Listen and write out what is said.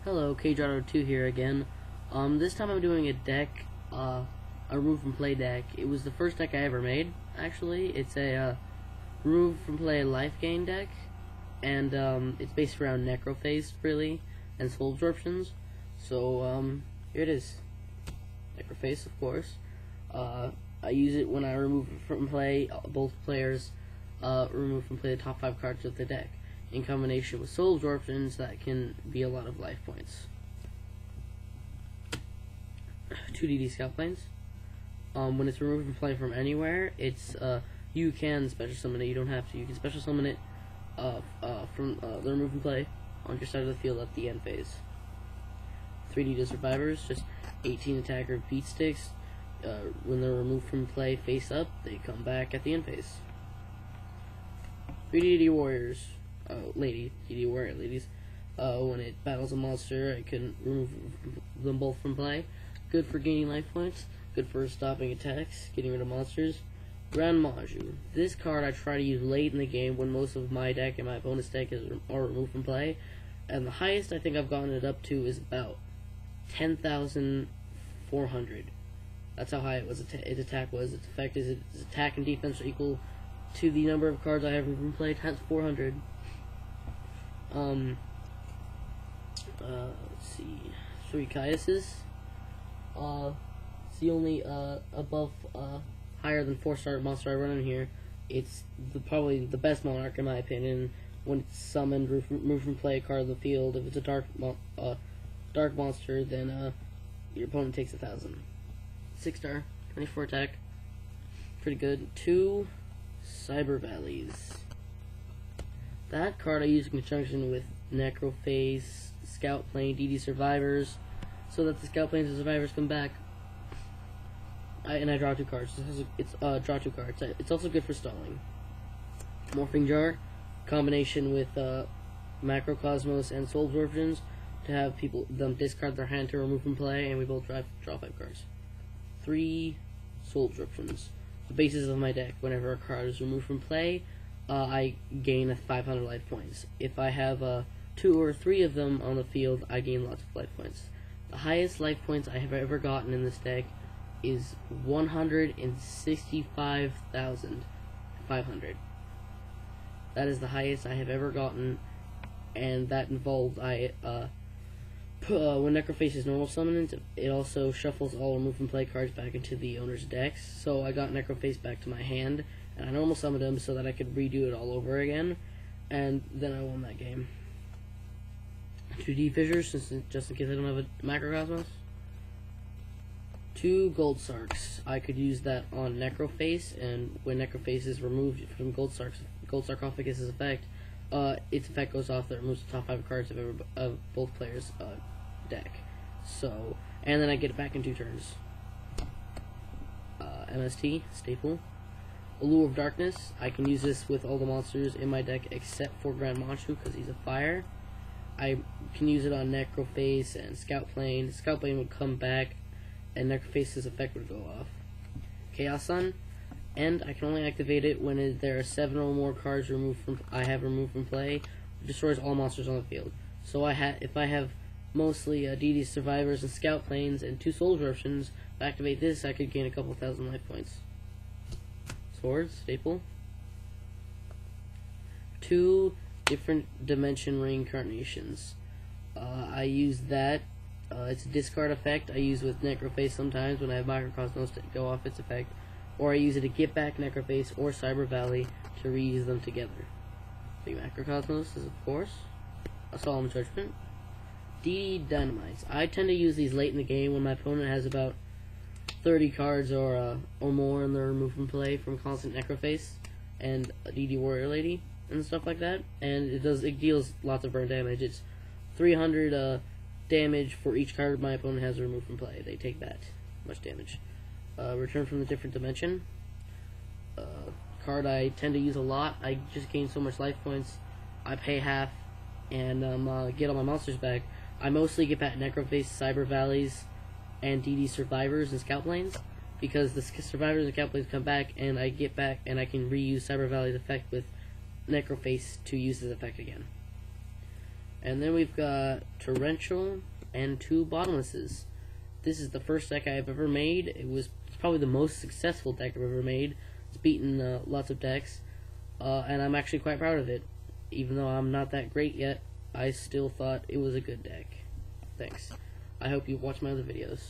Hello, Kdragt02 here again. This time I'm doing a deck, a remove from play deck. It was the first deck I ever made, actually. It's a remove from play lifegain deck, and it's based around necrophase, really, and soul absorptions. So, here it is. Necrophase, of course. I use it when I remove from play. Both players remove from play the top 5 cards of the deck, in combination with soul absorptions that can be a lot of life points. 2 DD scout planes. When it's removed from play from anywhere, it's you can special summon it. You don't have to. You can special summon it from the remove from play on your side of the field at the end phase. 3 DD survivors, just 18 attacker beat sticks. When they're removed from play face up, they come back at the end phase. 3 DD warriors. DD warrior ladies. When it battles a monster, I can remove them both from play. Good for gaining life points. Good for stopping attacks, getting rid of monsters. Grand Maju. This card I try to use late in the game when most of my deck and my opponent's deck are removed from play. And the highest I think I've gotten it up to is about 10,400. That's how high its attack was. Its effect is its attack and defense are equal to the number of cards I have removed from play times 400. Let's see, 3 Caiuses. It's the only above higher than 4-star monster I run in here. It's probably the best monarch in my opinion. When it's summoned, remove from play a card of the field. If it's a dark monster, then your opponent takes 1,000. 6-star, 24 attack, pretty good. 2 Cyber Valleys. That card I use in conjunction with Necrophase, Scout Plane, DD Survivors, so that the Scout Planes and Survivors come back. And I draw 2 cards. It's draw 2 cards. It's also good for stalling. Morphing Jar, combination with Macrocosmos and Soul Absorptions, to have them discard their hand to remove from play, and we both draw 5 cards. 3 Soul Absorptions. The basis of my deck. Whenever a card is removed from play, I gain 500 life points. If I have 2 or 3 of them on the field, I gain lots of life points. The highest life points I have ever gotten in this deck is 165,500. That is the highest I have ever gotten, and that involved when Necrophase is normal summoned, it also shuffles all remove from play cards back into the owner's decks. So I got Necrophase back to my hand, and I normal summoned him so that I could redo it all over again, and then I won that game. 2D Fissures, just in case I don't have a Macrocosmos. 2 Gold Sarks. I could use that on Necrophase, and when Necrophase is removed from Gold Sarcophagus' effect, its effect goes off that removes the top 5 cards of both players' deck. So, and then I get it back in 2 turns. MST, staple. Allure of Darkness. I can use this with all the monsters in my deck except for Grand Maju because he's a fire. I can use it on Necrophase and Scout Plane. Scout Plane would come back, and Necrophase's effect would go off. Chaos Sun. And I can only activate it when there are 7 or more cards removed from play. It destroys all monsters on the field. So if I have mostly DD Survivors and Scout Planes and 2 Soul Absorptions, if I activate this, I could gain a couple thousand life points. Swords, staple. 2 different dimension reincarnations. I use that. It's a discard effect I use with Necrophase sometimes when I have Microcosmos to go off its effect. Or I use it to get back Necrophase or Cyber Valley to reuse them together. 3 Macrocosmos is, of course, a Solemn Judgment. DD Dynamites. I tend to use these late in the game when my opponent has about 30 cards or more in their remove from play from constant Necrophase and a DD Warrior Lady and stuff like that. And it deals lots of burn damage. It's 300 damage for each card my opponent has removed from play. They take that much damage. Return from the Different Dimension. Card I tend to use a lot. I just gain so much life points. I pay half and get all my monsters back. I mostly get back Necrophase, Cyber Valleys, and DD Survivors and Scout Planes, because the Survivors and Scout Planes come back, and I get back and I can reuse Cyber Valley's effect with Necrophase to use his effect again. And then we've got Torrential, and 2 Bottomlesses. This is the first deck I've ever made. It's probably the most successful deck I've ever made. It's beaten lots of decks, and I'm actually quite proud of it. Even though I'm not that great yet, I still thought it was a good deck. Thanks. I hope you watch my other videos.